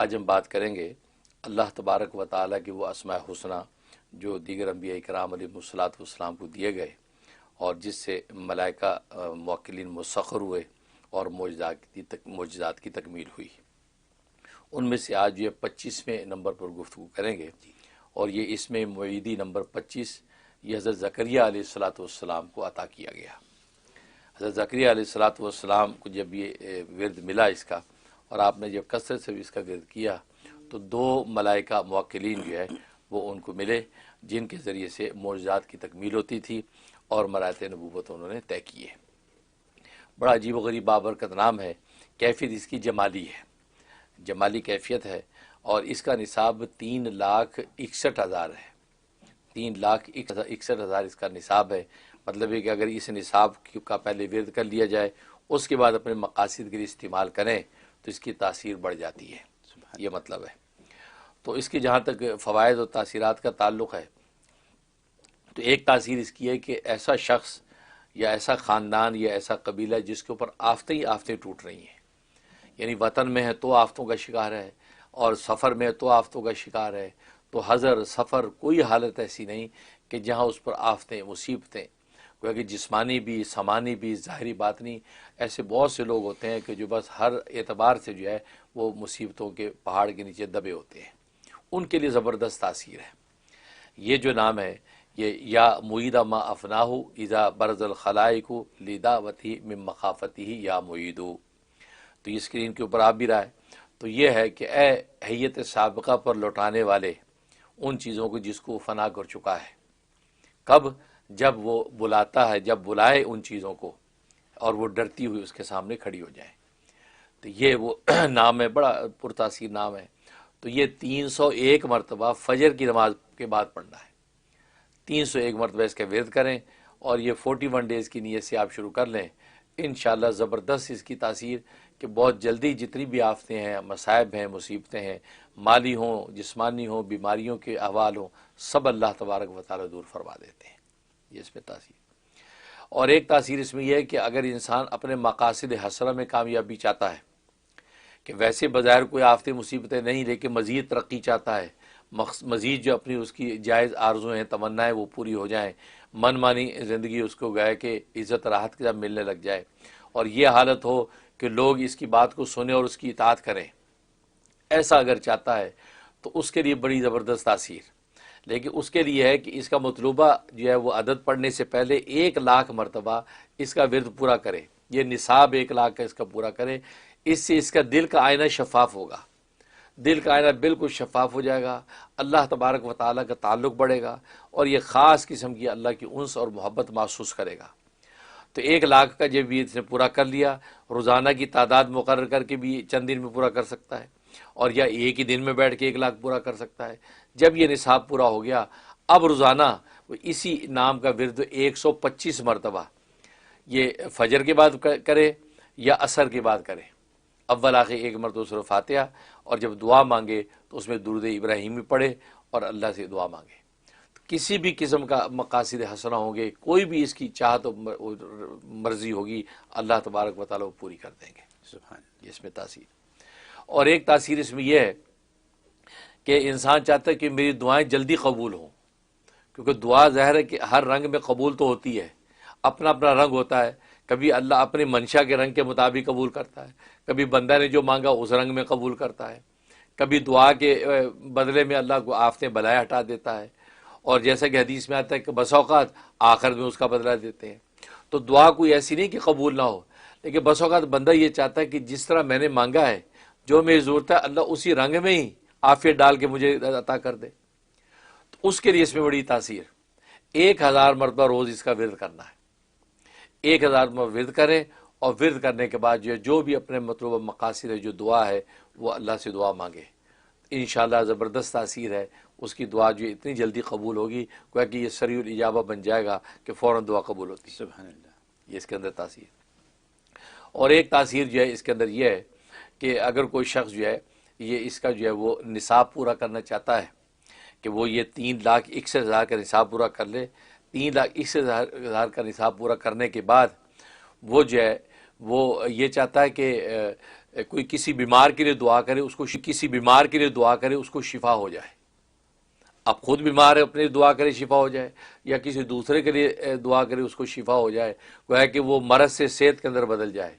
آج ہم بات کریں گے اللہ تبارک و تعالیٰ کی وہ اسماء حسنہ جو دیگر انبیاء کرام علیہ الصلوۃ والسلام کو دیے گئے اور جس سے ملائکہ موکلین مسخر ہوئے اور معجزات کی تکمیل ہوئی۔ ان میں سے آج یہ 25ویں نمبر پر گفتگو کریں گے، اور یہ اس میں معیدی نمبر 25 یہ حضرت زکریا علیہ الصلوۃ والسلام کو عطا کیا گیا۔ حضرت زکریا علیہ الصلوۃ والسلام کو جب یہ ورد ملا اس کا، اور آپ نے جب کثرت سے بھی اس کا ورد کیا، تو 2 ملائکہ موکلین جو ہے وہ ان کو ملے، جن کے ذریعے سے معجزات کی تکمیل ہوتی تھی اور مراتب نبوت انہوں نے طے کیے۔ بڑا عجیب و غریب بابرکت نام ہے، کیفیت اس کی جمالی ہے، جمالی کیفیت ہے، اور اس کا نصاب 3,61,000 ہے۔ 3,61,000 اس کا نصاب ہے۔ مطلب ہے کہ اگر اس نصاب کا پہلے ورد کر لیا جائے، اس کے بعد اپنے مقاصد کے لیے استعمال کریں تو اس کی تاثیر بڑھ جاتی ہے، یہ مطلب ہے۔ تو اس کی جہاں تک فوائد اور تاثیرات کا تعلق ہے، تو ایک تاثیر اس کی ہے کہ ایسا شخص یا ایسا خاندان یا ایسا قبیلہ جس کے اوپر آفتیں ہی آفتیں ٹوٹ رہی ہیں، یعنی وطن میں ہے تو آفتوں کا شکار ہے، اور سفر میں ہے تو آفتوں کا شکار ہے، تو حضر سفر کوئی حالت ایسی نہیں کہ جہاں اس پر آفتیں مصیبتیں، گویا کہ جسمانی بھی سمانی بھی ظاہری باطنی، ایسے بہت سے لوگ ہوتے ہیں کہ جو بس ہر اعتبار سے جو ہے وہ مصیبتوں کے پہاڑ کے نیچے دبے ہوتے ہیں، ان کے لیے زبردست تاثیر ہے۔ یہ جو نام ہے یہ یا معیدہ ما افناہ اذا برز الخلائق لدعوتی من مخافتی یا معیدو، تو یہ اسکرین کے اوپر آپ بھی رہا ہے۔ تو یہ ہے کہ اے حیت سابقہ پر لوٹانے والے ان چیزوں کو جس کو فنا کر چکا ہے، کب؟ جب وہ بلاتا ہے، جب بلائے ان چیزوں کو اور وہ ڈرتی ہوئی اس کے سامنے کھڑی ہو جائیں۔ تو یہ وہ نام ہے، بڑا پرتاثیر نام ہے۔ تو یہ 301 مرتبہ فجر کی نماز کے بعد پڑھنا ہے، 301 مرتبہ اس کا ورد کریں، اور یہ 41 ڈیز کی نیت سے آپ شروع کر لیں۔ انشاءاللہ زبردست اس کی تاثیر کہ بہت جلدی جتنی بھی آفتیں ہیں، مصائب ہیں، مصیبتیں ہیں، مالی ہوں، جسمانی ہوں، بیماریوں کے احوال ہوں، سب اللہ تبارک و تعالی دور فرما دیتے ہیں۔ یہ اس میں تاثیر۔ اور ایک تاثیر اس میں یہ ہے کہ اگر انسان اپنے مقاصد حسنہ میں کامیابی چاہتا ہے، کہ ویسے بظاہر کوئی آفتیں مصیبتیں نہیں، لیکن مزید ترقی چاہتا ہے، مزید جو اپنی اس کی جائز آرزو ہیں، تمنائیں وہ پوری ہو جائیں، من مانی زندگی اس کو گئے کہ عزت راحت کے ساتھ ملنے لگ جائے، اور یہ حالت ہو کہ لوگ اس کی بات کو سنیں اور اس کی اطاعت کریں، ایسا اگر چاہتا ہے تو اس کے لیے بڑی زبردست تاثیر۔ لیکن اس کے لیے ہے کہ اس کا مطلوبہ جو ہے وہ عدد پڑھنے سے پہلے 1,00,000 مرتبہ اس کا ورد پورا کرے، یہ نصاب 1,00,000 کا اس کا پورا کرے۔ اس سے اس کا دل کا آئینہ شفاف ہوگا، دل کا آئینہ بالکل شفاف ہو جائے گا، اللہ تبارک و تعالیٰ کا تعلق بڑھے گا، اور یہ خاص قسم کی اللہ کی انس اور محبت محسوس کرے گا۔ تو 1,00,000 کا جب بھی اس نے پورا کر لیا، روزانہ کی تعداد مقرر کر کے بھی چند دن میں پورا کر سکتا ہے، اور یا ایک ہی دن میں بیٹھ کے 1,00,000 پورا کر سکتا ہے۔ جب یہ نصاب پورا ہو گیا، اب روزانہ وہ اسی نام کا ورد 125 مرتبہ یہ فجر کے بعد کرے یا عصر کے بعد کرے، اول آخر ایک مرتبہ سورہ فاتحہ، اور جب دعا مانگے تو اس میں درود ابراہیمی پڑھے اور اللہ سے دعا مانگے۔ کسی بھی قسم کا مقاصد حسنہ ہوں گے، کوئی بھی اس کی چاہت و مرضی ہوگی، اللہ تبارک و تعالیٰ وہ پوری کر دیں گے۔ سبحان، یہ اس میں تاثیر۔ اور ایک تاثیر اس میں یہ ہے کہ انسان چاہتا ہے کہ میری دعائیں جلدی قبول ہوں، کیونکہ دعا ظاہر ہے کہ ہر رنگ میں قبول تو ہوتی ہے، اپنا اپنا رنگ ہوتا ہے، کبھی اللہ اپنے منشا کے رنگ کے مطابق قبول کرتا ہے، کبھی بندہ نے جو مانگا اس رنگ میں قبول کرتا ہے، کبھی دعا کے بدلے میں اللہ کو آفتیں بلائیں ہٹا دیتا ہے، اور جیسا کہ حدیث میں آتا ہے کہ بس اوقات آخر میں اس کا بدلہ دیتے ہیں۔ تو دعا کوئی ایسی نہیں کہ قبول نہ ہو، لیکن بس اوقات بندہ یہ چاہتا ہے کہ جس طرح میں نے مانگا ہے، جو میری ضرورت ہے، اللہ اسی رنگ میں ہی عافیت ڈال کے مجھے عطا کر دے۔ تو اس کے لیے اس میں بڑی تاثیر، 1,000 مرتبہ روز اس کا ورد کرنا ہے، 1,000 مرتبہ ورد کریں، اور ورد کرنے کے بعد جو بھی اپنے مطلوبہ مقاصد ہے، جو دعا ہے، وہ اللہ سے دعا مانگے، انشاءاللہ زبردست تاثیر ہے۔ اس کی دعا جو اتنی جلدی قبول ہوگی، گویا کہ یہ سریع الاجابہ بن جائے گا کہ فوراً دعا قبول ہوتی ہے۔ سبحان اللہ، یہ اس کے اندر تاثیر۔ اور ایک تاثیر جو ہے اس کے اندر یہ ہے کہ اگر کوئی شخص جو ہے یہ اس کا جو ہے وہ نصاب پورا کرنا چاہتا ہے، کہ وہ یہ 3,61,000 کا نصاب پورا کر لے، 3,61,000 کا نصاب پورا کرنے کے بعد وہ جو ہے وہ یہ چاہتا ہے کہ کوئی کسی بیمار کے لیے دعا کرے اس کو کسی بیمار کے لیے دعا کرے اس کو شفا ہو جائے، اب خود بیمار ہے اپنے دعا کرے شفا ہو جائے، یا کسی دوسرے کے لیے دعا کرے اس کو شفا ہو جائے، گویا کہ وہ مرض سے صحت کے اندر بدل جائے،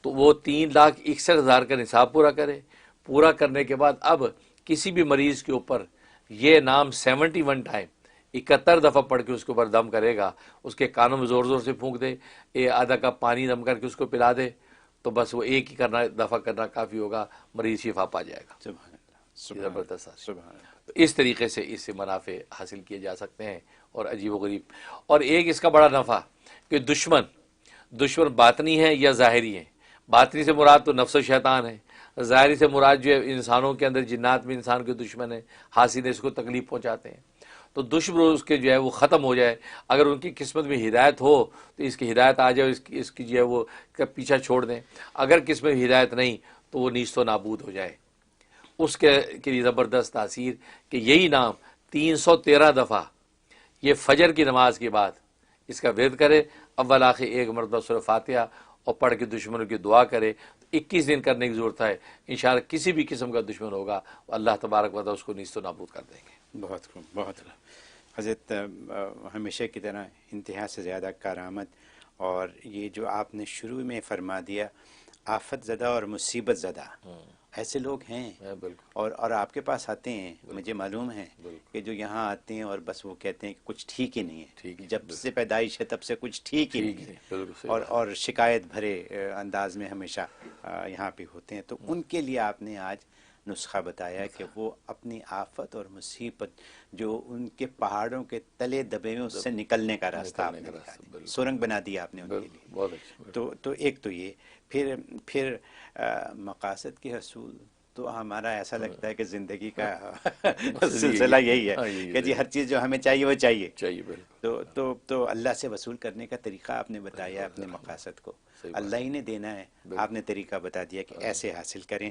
تو وہ 3,61,000 کا نصاب پورا کرے۔ پورا کرنے کے بعد اب کسی بھی مریض کے اوپر یہ نام 71 ٹائم 71 دفعہ پڑھ کے اس کے اوپر دم کرے گا، اس کے کانوں میں زور زور سے پھونک دے، آدھا کپ پانی دم کر کے اس کو پلا دے، تو بس وہ ایک ہی دفعہ کرنا کافی ہوگا، مریض شفا پا جائے گا۔ سبحان اللہ، زبردست۔ سبحان اللہ۔ تو اس طریقے سے اس سے منافع حاصل کیے جا سکتے ہیں، اور عجیب و غریب۔ اور ایک اس کا بڑا نفع کہ دشمن باطنی ہے یا ظاہری ہے۔ باطنی سے مراد تو نفس و شیطان ہے، ظاہری سے مراد جو ہے انسانوں کے اندر جنات میں انسان کے دشمن ہیں، حاسد اس کو تکلیف پہنچاتے ہیں، تو دشمن اس کے جو ہے وہ ختم ہو جائے۔ اگر ان کی قسمت میں ہدایت ہو تو اس کی ہدایت آ جائے، اس کی جو ہے وہ پیچھا چھوڑ دیں، اگر قسمت میں ہدایت نہیں تو وہ نیست و نابود ہو جائے۔ اس کے لیے زبردست تاثیر کہ یہی نام 313 دفعہ یہ فجر کی نماز کے بعد اس کا ورد کرے، اول آخر ایک مرتبہ سورہ فاتحہ اور پڑھ کے دشمنوں کی دعا کرے۔ 21 دن کرنے کی ضرورت ہے، انشاءاللہ کسی بھی قسم کا دشمن ہوگا اللہ تبارک و تعالیٰ اس کو نیست و نابود کر دیں گے۔ بہت خوب، بہت خوب حضرت، ہمیشہ کی طرح انتہا سے زیادہ کارآمد، اور یہ جو آپ نے شروع میں فرما دیا آفت زدہ اور مصیبت زدہ ایسے لوگ ہیں، بالکل، اور آپ کے پاس آتے ہیں، مجھے معلوم ہے کہ جو یہاں آتے ہیں اور بس وہ کہتے ہیں کہ کچھ ٹھیک ہی نہیں ہے، جب سے پیدائش ہے تب سے کچھ ٹھیک ہی نہیں ہے، اور شکایت بھرے انداز میں ہمیشہ یہاں پہ ہوتے ہیں، تو ان کے لیے آپ نے آج نسخہ بتایا کہ وہ اپنی آفت اور مصیبت جو ان کے پہاڑوں کے تلے دبے میں اس سے نکلنے کا راستہ آپ نے بتا دیا، سرنگ بنا دیا آپ نے ان کے لیے۔ تو ایک تو یہ، پھر مقاصد کے حصول تو ہمارا ایسا لگتا ہے کہ زندگی کا سلسلہ یہی ہے کہ جی ہر چیز جو ہمیں چاہیے وہ چاہیے، تو اللہ سے وصول کرنے کا طریقہ آپ نے بتایا، اپنے مقاصد کو اللہ ہی نے دینا ہے، آپ نے طریقہ بتا دیا کہ ایسے حاصل کریں۔